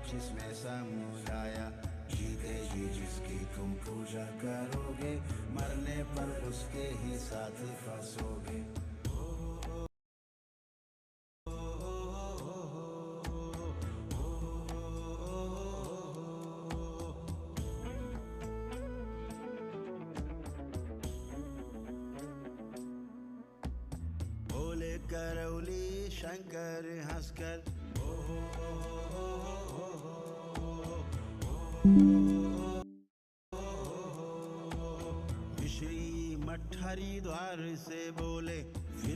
25 में समुझाया। जीते जी जिसकी तुम पूजा करोगे, मरने पर उसके ही साथ फंसोगे। बोले करौली शंकर हंसकर, श्री मठ हरिद्वार से बोले,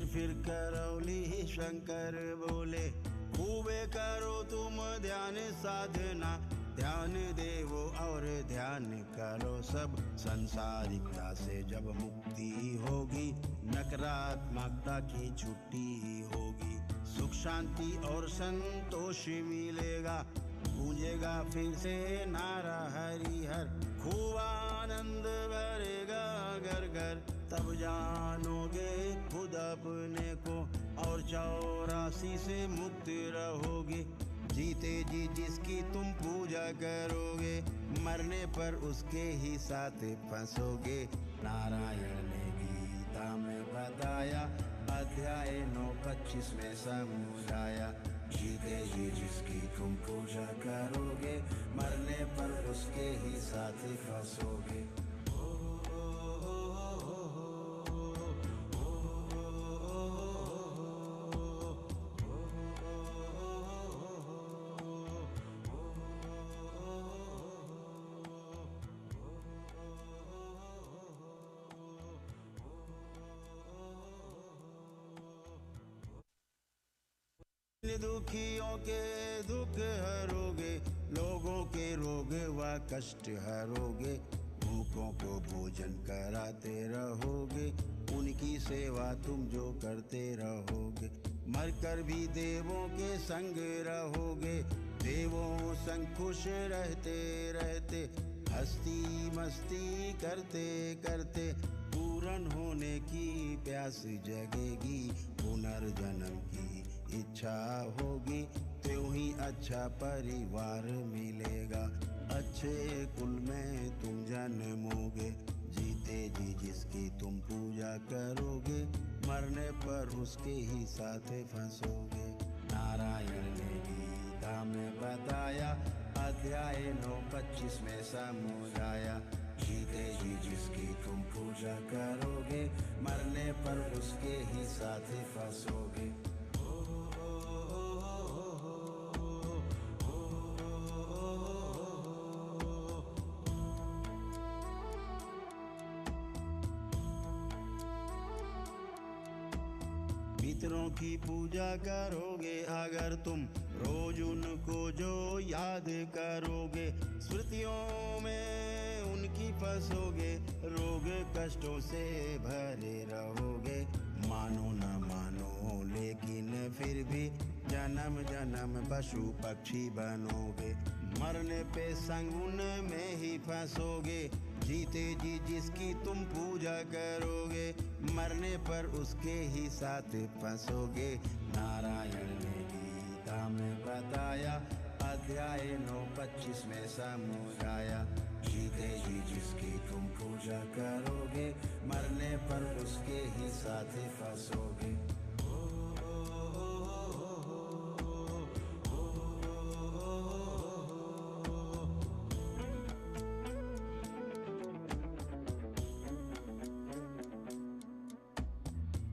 फिर करौली शंकर बोले। खूबे करो तुम ध्यान साधना, ध्यान देवो और ध्यान करो सब। संसारिकता से जब मुक्ति होगी, नकारात्मकता की छुट्टी होगी। सुख शांति और संतोष मिलेगा, गूंजेगा फिर से नारा हरि हर। खूब आनंद भरेगा घर घर, तब जानोगे खुद अपने को और 84 से मुक्त रहोगे। जीते जी जिसकी तुम पूजा करोगे, मरने पर उसके ही साथ फंसोगे। नारायण ने गीता में बताया, अध्याय 9:25 में समुझाया। जीते जी जिसकी तुम पूजा करोगे, मरने पर उसके ही साथ फंसोगे। दुखियों के दुख हरोगे, लोगों के रोग व कष्ट हरोगे। भूखों को भोजन कराते रहोगे, उनकी सेवा तुम जो करते रहोगे। मरकर भी देवों के संग रहोगे, देवों संग खुश रहते रहते। हस्ती मस्ती करते करते, पूर्ण होने की प्यास जगेगी। पुनर्जन्म की इच्छा होगी, त्यों ही अच्छा परिवार मिलेगा। अच्छे कुल में तुम जन्मोगे, जीते जी जिसकी तुम पूजा करोगे, मरने पर उसके ही साथ फंसोगे। नारायण ने गीता में बताया, अध्याय 9:25 में समुझाया। जीते जी जिसकी तुम पूजा करोगे, मरने पर उसके ही साथ फंसोगे। पितरों की पूजा करोगे अगर तुम, रोज उनको जो याद करोगे। स्मृतियों में उनकी फंसोगे, रोग कष्टों से भरे रहोगे। मानो न मानो लेकिन फिर भी जन्म जन्म पशु पक्षी बनोगे। मरने पे संग उनमें ही फंसोगे, जीते जी जिसकी तुम पूजा करोगे, मरने पर उसके ही साथ फंसोगे। नारायण ने गीता में बताया, अध्याय 9:25 में समुझाया। जीते जी जिसकी तुम पूजा करोगे, मरने पर उसके ही साथ फंसोगे।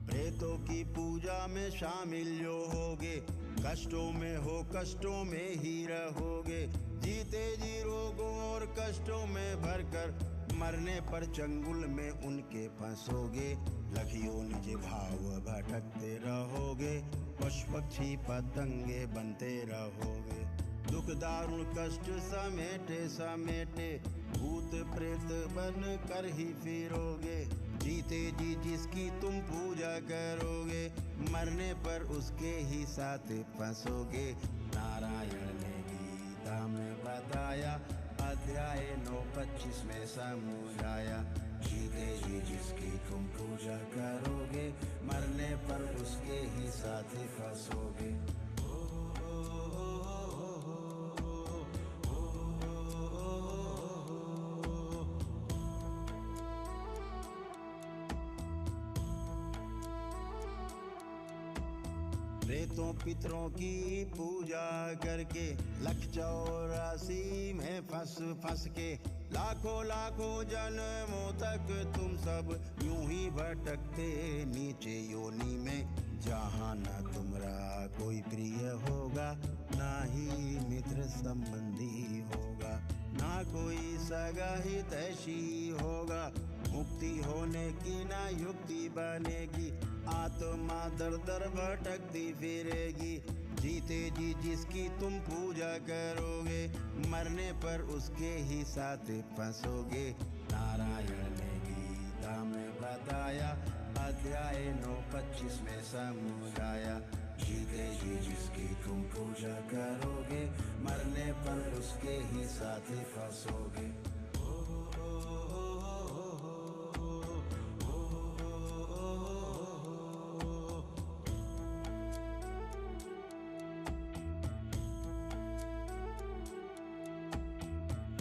प्रेतों की पूजा में शामिल जो होगे, कष्टों में हो कष्टों में ही रहोगे। जीते जी रोगों और कष्टों में भरकर, मरने पर चंगुल में उनके फंसोगे। लखियों निज भाव भटकते रहोगे, पशु पक्षी पतंगे बनते रहोगे। दुख दारुण कष्ट समेटे समेटे, भूत प्रेत बन कर ही फिरोगे। जीते जी जिसकी तुम पूजा करोगे, मरने पर उसके ही साथ फंसोगे। नारायण ने गीता में बताया, अध्याय 9:25 में समुझाया। जीते जी जिसकी तुम पूजा करोगे, मरने पर उसके ही साथ फंसोगे। प्रेतों पितरों की पूजा करके, लख 84 में फंस फंस के, लाखों लाखों जन्मों तक तुम सब यूं ही भटकते नीचे योनि में, जहाँ न तुम्हारा कोई प्रिय होगा, ना ही मित्र संबंधी होगा, ना कोई सगा हितैषी होगा। मुक्ति होने की ना युक्ति बनेगी, आत्मा दर दर भटकती फिरेगी। जीते जी जिसकी तुम पूजा करोगे, मरने पर उसके ही साथ फंसोगे। नारायण ने गीता में बताया, अध्याय 9:25 में समझाया। जीते जी जिसकी तुम पूजा करोगे, मरने पर उसके ही साथ फंसोगे।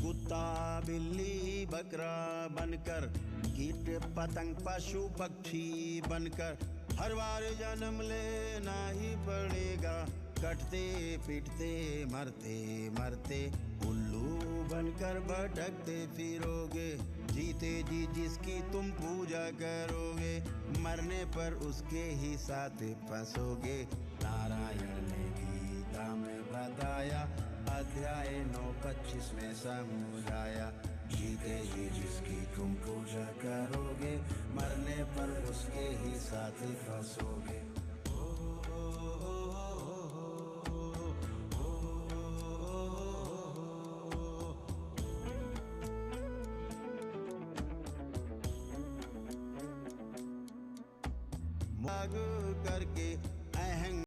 कुत्ता बिल्ली बकरा बनकर, कीट पतंग पशु पक्षी बनकर, हर बार जन्म लेना ही पड़ेगा। कटते पिटते मरते मरते उल्लू बनकर भटकते फिरोगे। जीते जी जिसकी तुम पूजा करोगे, मरने पर उसके ही साथ फंसोगे। नारायण ने गीता में बताया, अध्याय 9:25 में समझाया। जीते जी जिसकी तुम पूजा करोगे, मरने पर उसके ही साथ फंसोगे। माग करके अहंग